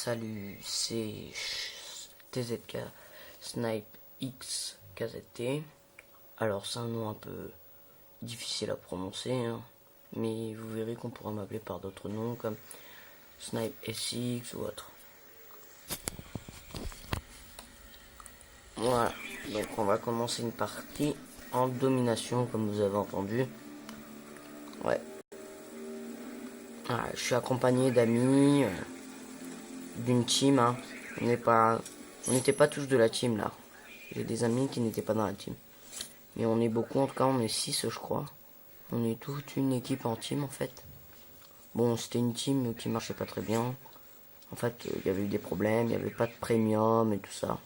Salut, c'est TZK Snipe X KZT. Alors c'est un nom un peu difficile à prononcer, hein, mais vous verrez qu'on pourra m'appeler par d'autres noms comme Snipe SX ou autre. Voilà, donc on va commencer une partie en domination comme vous avez entendu. Ouais. Je suis accompagné d'amis, d'une team, hein. On n'était pas tous de la team là. J'ai des amis qui n'étaient pas dans la team. Mais on est beaucoup, en tout cas on est 6 je crois. On est toute une équipe en team en fait. Bon, c'était une team qui marchait pas très bien. En fait, il y avait eu des problèmes, il n'y avait pas de premium et tout ça.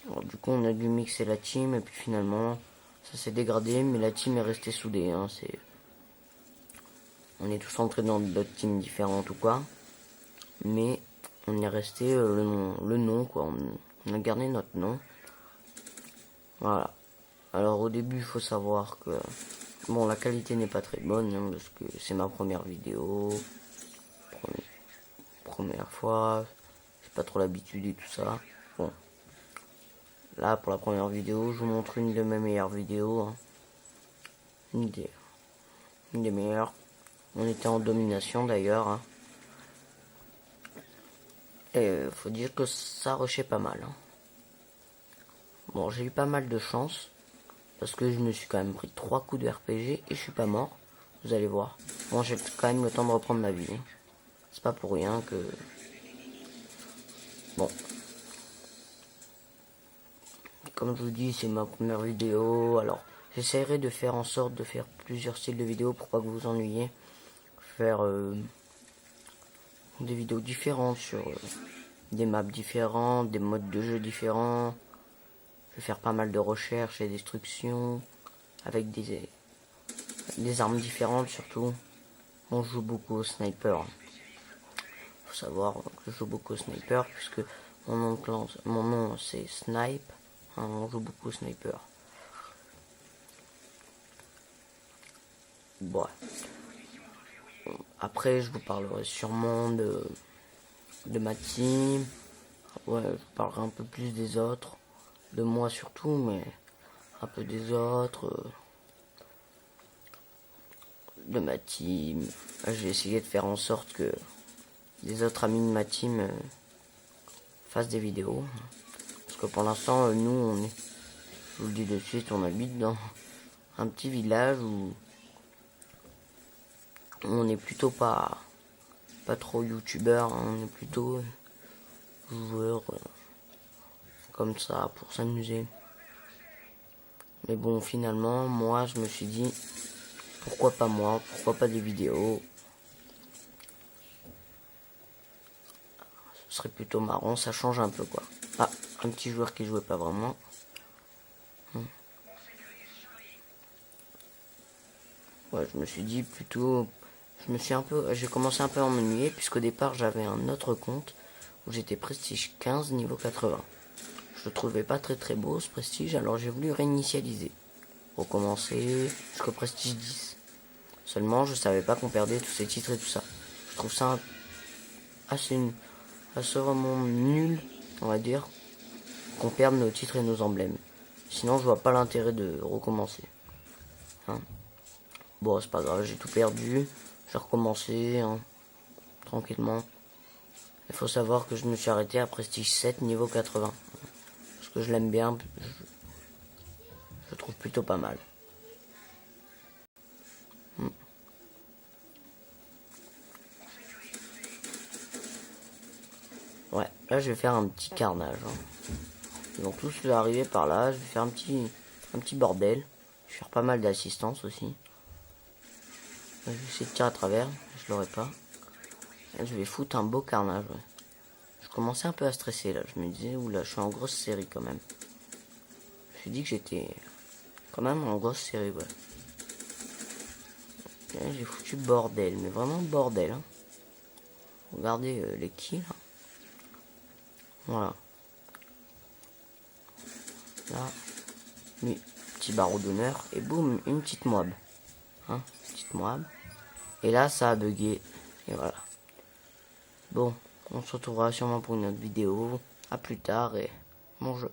Alors, du coup, on a dû mixer la team et puis finalement, ça s'est dégradé, mais la team est restée soudée. Hein, on est tous entrés dans d'autres teams différentes ou quoi. Mais on est resté le nom quoi. On a gardé notre nom. Voilà. Alors au début, il faut savoir que bon, la qualité n'est pas très bonne hein, parce que c'est ma première vidéo, première fois, j'ai pas trop l'habitude et tout ça. Bon, là pour la première vidéo, je vous montre une de mes meilleures vidéos, hein. une des meilleures. On était en domination d'ailleurs, hein. Et faut dire que ça rushait pas mal. Hein. Bon, j'ai eu pas mal de chance. Parce que je me suis quand même pris 3 coups de RPG et je suis pas mort. Vous allez voir. Bon, j'ai quand même le temps de reprendre ma vie. C'est pas pour rien que... Bon. Comme je vous dis, c'est ma première vidéo. Alors, j'essaierai de faire en sorte de faire plusieurs styles de vidéos pour pas que vous vous ennuyiez. Faire des vidéos différentes sur des maps différentes, des modes de jeu différents. Je vais faire pas mal de recherches et destructions avec des armes différentes surtout. On joue beaucoup au sniper. Faut savoir que je joue beaucoup au sniper puisque mon nom c'est Snipe. Hein, on joue beaucoup au sniper. Bon. Après je vous parlerai sûrement de ma team. Ouais, je vous parlerai un peu plus des autres. De moi surtout, mais un peu des autres. De ma team. Je vais essayer de faire en sorte que les autres amis de ma team fassent des vidéos. Parce que pour l'instant, nous, je vous le dis de suite, on habite dans un petit village où on n'est plutôt pas trop youtubeur, hein, on est plutôt joueurs comme ça pour s'amuser. Mais bon, finalement, moi, je me suis dit, pourquoi pas moi, pourquoi pas des vidéos. Ce serait plutôt marrant, ça change un peu quoi. Ah, un petit joueur qui jouait pas vraiment. Ouais, je me suis dit plutôt, j'ai commencé un peu à m'ennuyer puisqu'au départ j'avais un autre compte où j'étais prestige 15 niveau 80. Je le trouvais pas très beau ce prestige, alors j'ai voulu réinitialiser, recommencer jusqu'au prestige 10. Seulement je savais pas qu'on perdait tous ces titres et tout ça. Je trouve ça assez vraiment nul, on va dire, qu'on perde nos titres et nos emblèmes. Sinon je vois pas l'intérêt de recommencer. Hein. Bon, c'est pas grave, j'ai tout perdu. J'ai recommencé, hein, tranquillement. Il faut savoir que je me suis arrêté à prestige 7 niveau 80. Parce que je l'aime bien, je trouve plutôt pas mal. Ouais, là je vais faire un petit carnage. Hein. Ils vont tous arriver par là, je vais faire un petit bordel. Je vais faire pas mal d'assistance aussi. Je vais essayer de tirer à travers, je l'aurai pas. Là, je vais foutre un beau carnage. Ouais. Je commençais un peu à stresser là, je me disais, oula, je suis en grosse série quand même. Je me suis dit que j'étais quand même en grosse série, ouais. J'ai foutu bordel, mais vraiment bordel. Hein. Regardez les kills. Hein. Voilà. Là, lui, petit barreau d'honneur, et boum, une petite moab. Hein, petite moab. Et là, ça a bugué. Et voilà. Bon, On se retrouvera sûrement pour une autre vidéo. À plus tard et bon jeu.